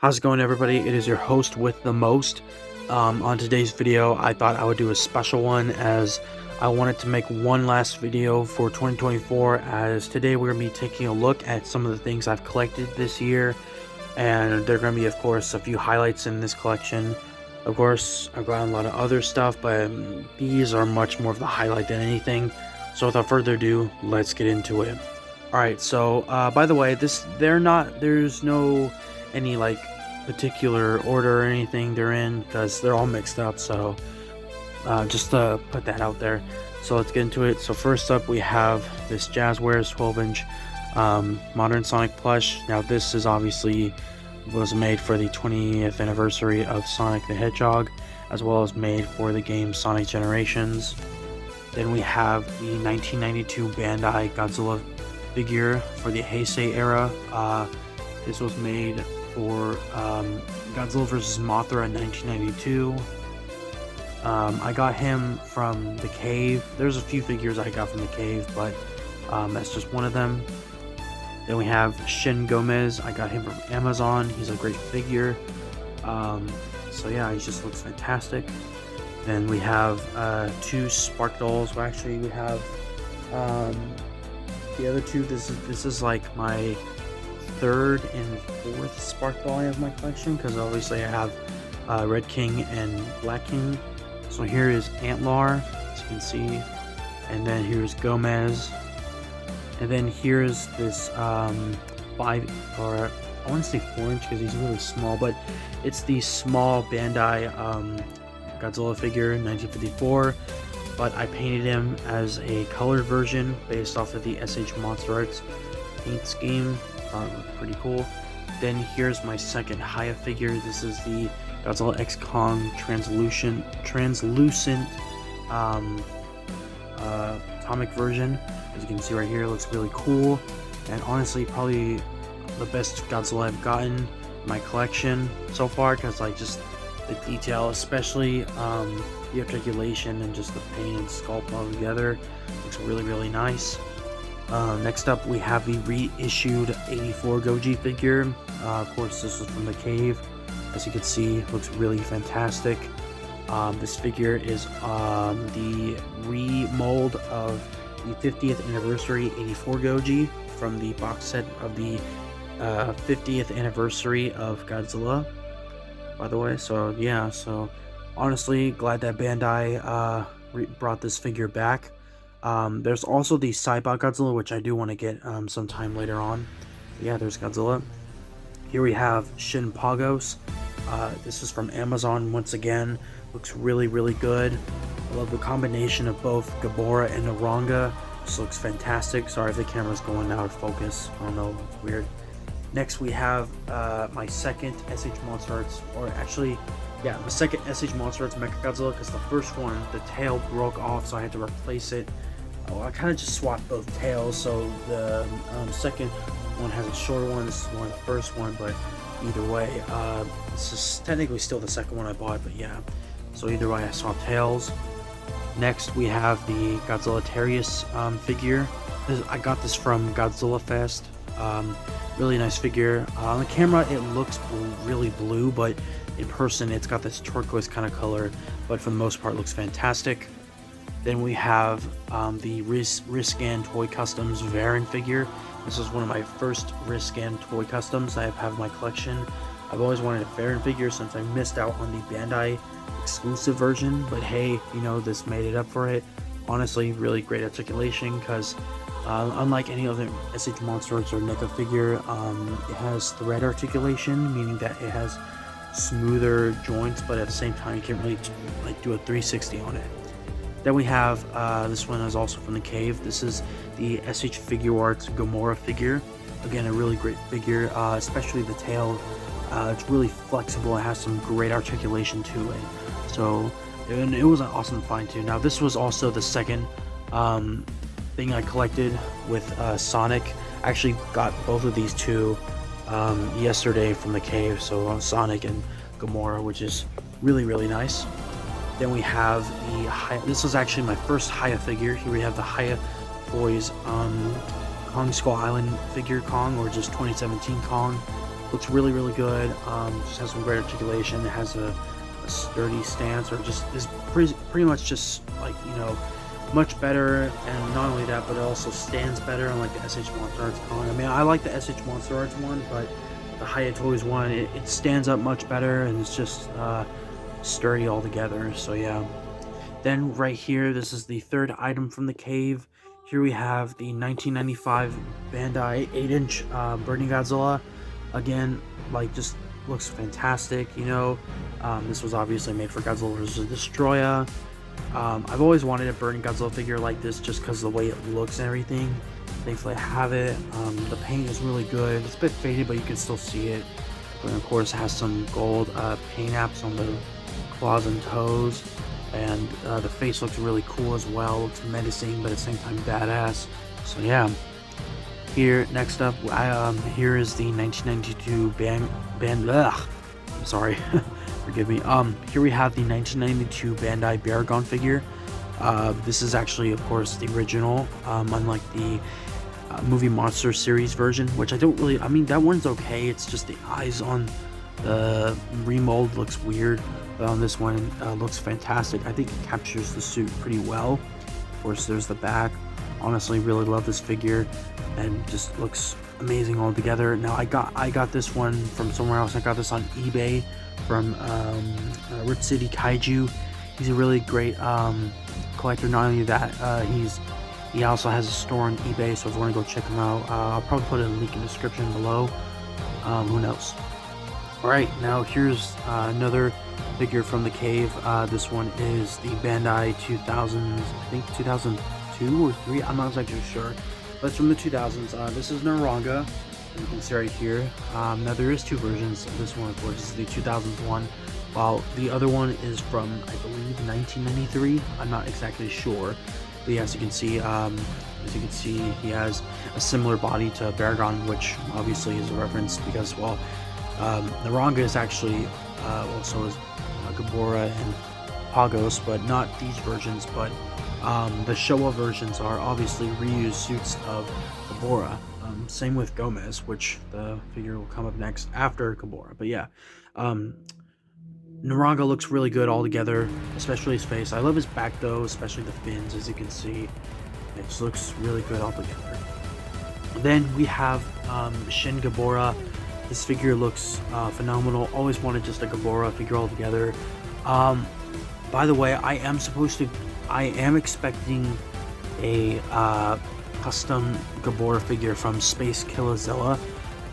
How's it going, everybody? It is your host with the most. On today's video, I thought I would do a special one as I wanted to make one last video for 2024, as today we're going to be taking a look at some of the things I've collected this year, and there are going to be, of course, a few highlights in this collection. Of course, I've got a lot of other stuff, but these are much more of the highlight than anything. So without further ado, let's get into it. Alright, so by the way, there's no any like particular order or anything they're in, because they're all mixed up, so just to put that out there. So let's get into it. So first up, we have this Jazzwares 12-inch modern Sonic plush. Now this is obviously was made for the 20th anniversary of Sonic the Hedgehog, as well as made for the game Sonic Generations. Then we have the 1992 Bandai Godzilla figure for the Heisei era. This was made for Godzilla vs. Mothra in 1992. I got him from the Cave. There's a few figures I got from the Cave, but that's just one of them. Then we have Shin Gomez. I got him from Amazon. He's a great figure. So yeah, he just looks fantastic. Then we have two Spark Dolls. Well, actually, we have the other two. This is like my third and fourth Spark Doll I have in my collection, because obviously I have Red King and Black King. So here is Antlar, as you can see, and then here's Gomez, and then here's this 5, or I want to say 4-inch because he's really small, but it's the small Bandai Godzilla figure, 1954. But I painted him as a colored version based off of the SH Monster Arts paint scheme. Pretty cool. Then here's my second Haya figure. This is the Godzilla X Kong translucent comic version. As you can see right here, it looks really cool, and honestly probably the best Godzilla I've gotten in my collection so far, because like just the detail, especially the articulation and just the paint and sculpt all together, looks really nice. Next up, we have the reissued 84 Goji figure. Of course, this was from the Cave. As you can see, looks really fantastic. This figure is the remold of the 50th anniversary 84 Goji from the box set of the 50th anniversary of Godzilla, by the way. So yeah, so honestly glad that Bandai brought this figure back. There's also the Cyber Godzilla, which I do want to get sometime later on. But yeah, there's Godzilla. Here we have Shin Pagos. This is from Amazon once again. Looks really good. I love the combination of both Gamora and Naranga. This looks fantastic. Sorry if the camera's going out of focus. I don't know, it's weird. Next we have my second SH Monster Arts, or actually, yeah, the second SH Monster Arts Mechagodzilla, because the first one, the tail broke off, so I had to replace it. Oh, I kind of just swapped both tails, so the second one has a shorter one, this is one of the first one, but either way, this is technically still the second one I bought, but yeah, so either way I swapped tails. Next we have the Godzilla Terius figure. I got this from Godzilla Fest. Really nice figure. On the camera it looks really blue, but in person it's got this turquoise kind of color, but for the most part looks fantastic. Then we have the Riscan Toy Customs Varan figure. This is one of my first Riscan Toy Customs I have in my collection. I've always wanted a Varan figure since I missed out on the Bandai exclusive version, but hey, you know, this made it up for it. Honestly, really great articulation, because unlike any other SH Monster Arts or NECA figure, it has thread articulation, meaning that it has smoother joints, but at the same time you can't really like do a 360 on it. Then we have this one is also from the Cave. This is the SH Figure Arts Gamora figure. Again, a really great figure, especially the tail. It's really flexible. It has some great articulation to it. So, and it was an awesome find too. Now, this was also the second thing I collected with Sonic. I actually got both of these two yesterday from the Cave. So Sonic and Gamora, which is really nice. Then we have the Haya. This was actually my first Haya figure. Here we have the Haya Toys Kong Skull Island figure Kong, or just 2017 Kong. Looks really, really good. Just has some great articulation. It has a sturdy stance, or just is pretty much just like, much better. And not only that, but it also stands better on like the SH Monster Arts con. I mean, I like the SH Monster Arts one, but the Hiya Toys one, it stands up much better, and it's just sturdy altogether. So yeah. Then right here, this is the third item from the cave. Here we have the 1995 Bandai 8-inch Burning Godzilla. Again, like, just looks fantastic. This was obviously made for Godzilla vs. Destroya. I've always wanted a Burning Godzilla figure like this just because of the way it looks and everything. Thankfully I have it. The paint is really good. It's a bit faded, but you can still see it. But of course it has some gold paint apps on the claws and toes. And the face looks really cool as well. Looks menacing, but at the same time badass. So yeah. Here, next up, here is the 1992 I'm sorry, forgive me. Here we have the 1992 Bandai Baragon figure. This is actually, of course, the original, unlike the movie Monster Series version, which I mean, that one's okay. It's just the eyes on the remold looks weird, but on this one, looks fantastic. I think it captures the suit pretty well. Of course, there's the back. Honestly, really love this figure, and just looks amazing altogether. Now, I got this one from somewhere else. I got this on eBay from Rip City Kaiju. He's a really great collector. Not only that, he also has a store on eBay, so if you want to go check him out, I'll probably put a link in the description below. Who knows? Alright, now here's another figure from the cave. This one is the Bandai 2000s, I think 2002 or 3, I'm not exactly sure, but it's from the 2000s. This is Naranga, you can see right here. Now there is two versions of this one, of course. This is the 2001, while the other one is from, I believe, 1993. I'm not exactly sure, but yeah, as you can see, he has a similar body to Baragon, which obviously is a reference because, well, Naranga is actually also is Gabora and Pagos, but not these versions. But the Showa versions are obviously reused suits of Gabora. Same with Gomez, which the figure will come up next after Gabora. But yeah, Naranga looks really good all together, especially his face. I love his back though, especially the fins, as you can see. It just looks really good all together. Then we have Shin Gabora. This figure looks phenomenal. Always wanted just a Gabora figure altogether. By the way, I am expecting a custom Gabora figure from Space Killazilla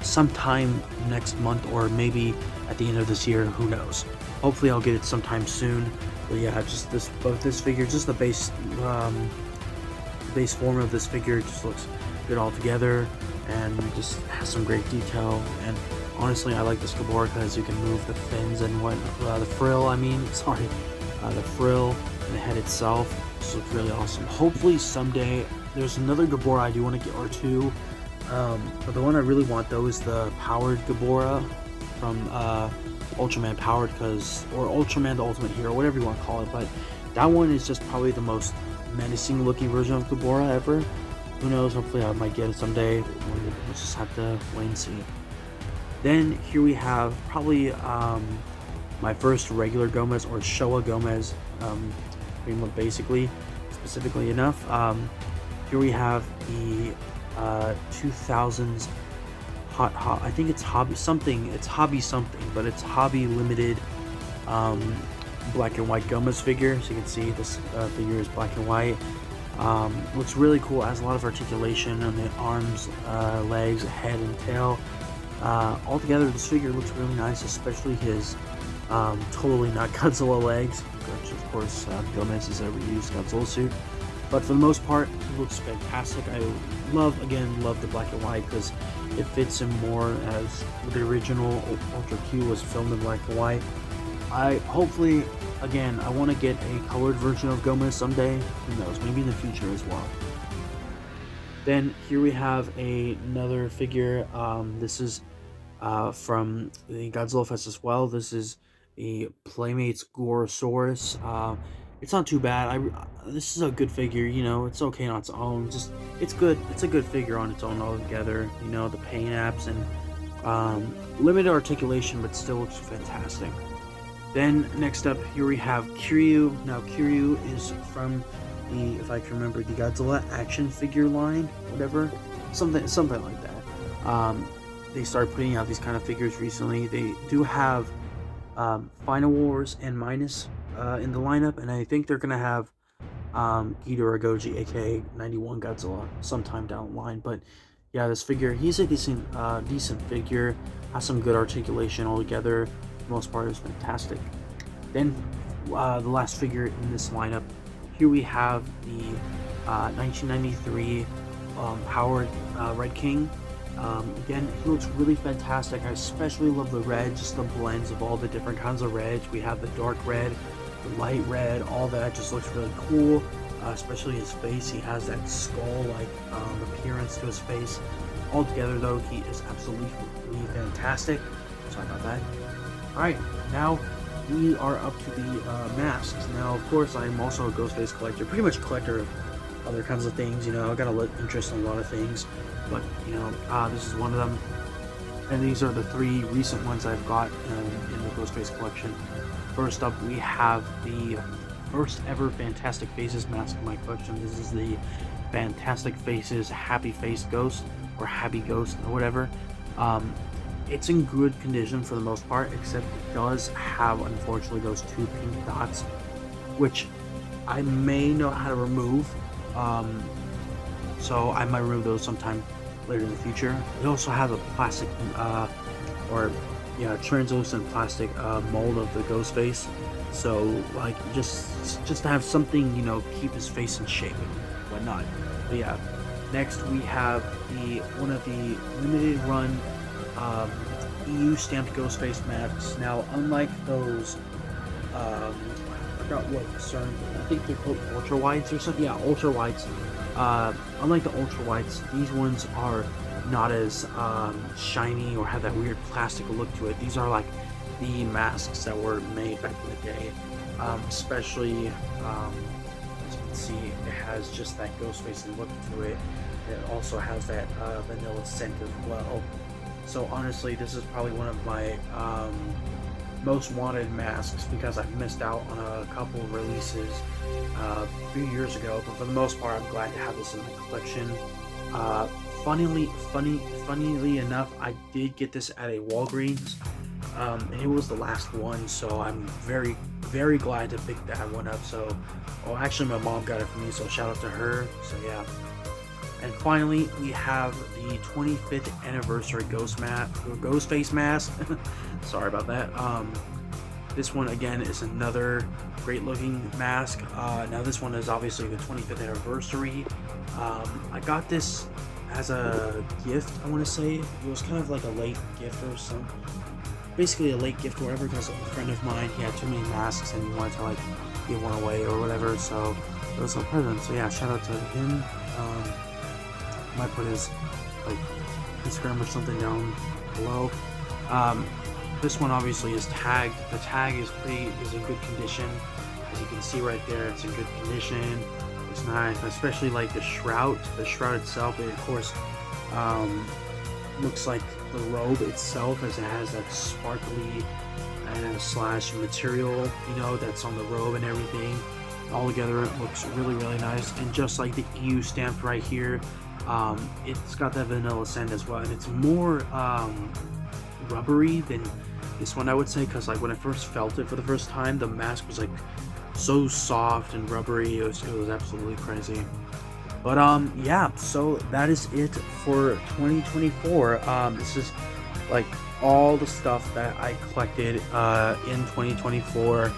sometime next month, or maybe at the end of this year. Who knows? Hopefully, I'll get it sometime soon. But yeah, just this figure, just the base form of this figure just looks good altogether, and just has some great detail. And honestly, I like this Gabora because you can move the fins and the frill. The frill and the head itself. This looks really awesome. Hopefully someday there's another Gabora I do want to get, or two. But the one I really want though is the powered Gabora from Ultraman Powered, or Ultraman the Ultimate Hero, whatever you want to call it. But that one is just probably the most menacing looking version of Gabora ever. Who knows? Hopefully I might get it someday. We'll just have to wait and see. Then here we have probably my first regular Gomez, or Showa Gomez, basically, specifically enough. Here we have the 2000s I think it's Hobby something, but it's Hobby Limited black and white Gomez figure. So you can see this figure is black and white. Looks really cool. It has a lot of articulation on the arms, legs, head, and tail. Altogether, this figure looks really nice, especially his totally not Godzilla legs, which of course Gomez is a reused Godzilla suit. But for the most part, it looks fantastic. I love the black and white because it fits him more, as the original Ultra Q was filmed in black and white. I want to get a colored version of Gomez someday. Who knows? Maybe in the future as well. Then here we have another figure. This is from the Godzilla Fest as well. This is a Playmates Gorosaurus. It's not too bad. This is a good figure. It's okay on its own. It's good. It's a good figure on its own altogether. The paint apps and Limited articulation, but still looks fantastic. Then next up here we have Kiryu. Now Kiryu is from the, if I can remember, the Godzilla action figure line, whatever, something like that. They started putting out these kind of figures recently. They do have Final Wars and Minus in the lineup, and I think they're gonna have Ghidorah Goji, aka 91 Godzilla, sometime down the line. But yeah, this figure, he's a decent figure, has some good articulation altogether. For the most part, is fantastic. Then the last figure in this lineup, here we have the 1993 Howard Red King. Again, he looks really fantastic. I especially love the red, just the blends of all the different kinds of reds. We have the dark red, the light red, all that just looks really cool. Especially his face, he has that skull-like appearance to his face. Altogether, though, he is absolutely fantastic. Sorry about that. Alright, now we are up to the masks. Now, of course, I'm also a Ghostface collector, pretty much a collector of other kinds of things. You know, I got a interest in a lot of things, but you know, this is one of them. And these are the 3 recent ones I've got in the Ghostface collection. First up, we have the first ever Fantastic Faces mask in my collection. This is the Fantastic Faces Happy Face Ghost, or Happy Ghost, or whatever. It's in good condition for the most part, except it does have, unfortunately, those 2 pink dots, which I may know how to remove. So I might remove those sometime later in the future. It also has a plastic, translucent plastic mold of the ghost face. So like just to have something, you know, keep his face in shape and whatnot. But yeah, next we have one of the limited run EU stamped ghost face masks. Now, unlike those, I forgot what certain, I think they're called ultra wides or something. Yeah, ultra wides. Unlike the ultra wides, these ones are not as shiny or have that weird plastic look to it. These are like the masks that were made back in the day. Especially, as you can see, it has just that ghost face look to it. It also has that vanilla scent as well. So honestly, this is probably one of my most wanted masks because I've missed out on a couple of releases a few years ago. But for the most part, I'm glad to have this in my collection. Funnily enough, I did get this at a Walgreens. And it was the last one, so I'm very, very glad to pick that one up. So, actually, my mom got it for me, so shout out to her. So yeah. And finally, we have the 25th anniversary Ghostface mask. Sorry about that. This one again is another great looking mask. Now this one is obviously the 25th anniversary. I got this as a gift, I want to say. It was kind of like a late gift or something. Basically a late gift or whatever, because a friend of mine, he had too many masks and he wanted to like give one away or whatever. So it was a present. So yeah, shout out to him. Might put his like Instagram or something down below. This one obviously is tagged. The tag is in good condition. As you can see right there, it's in good condition. It's nice, especially like the shroud. The shroud itself, it of course looks like the robe itself, as it has that sparkly and slash material, you know, that's on the robe and everything. All together, it looks really, really nice. And just like the EU stamped right here, it's got that vanilla scent as well, and it's more rubbery than this one, I would say, because like when I first felt it for the first time, the mask was like so soft and rubbery. It was absolutely crazy. But yeah, so that is it for 2024. This is like all the stuff that I collected in 2024.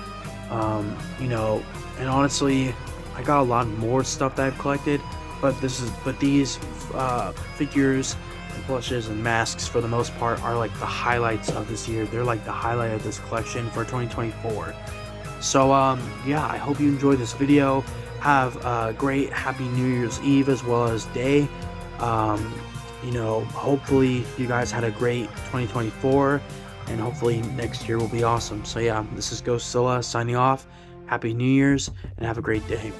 You know, and honestly, I got a lot more stuff that I've collected, but these figures and plushes and masks for the most part are like the highlights of this year. They're like the highlight of this collection for 2024. So yeah, I hope you enjoyed this video. Have a great happy New Year's Eve as well as day. You know, hopefully you guys had a great 2024, and hopefully next year will be awesome. So yeah, this is Ghostzilla signing off. Happy New Year's and have a great day.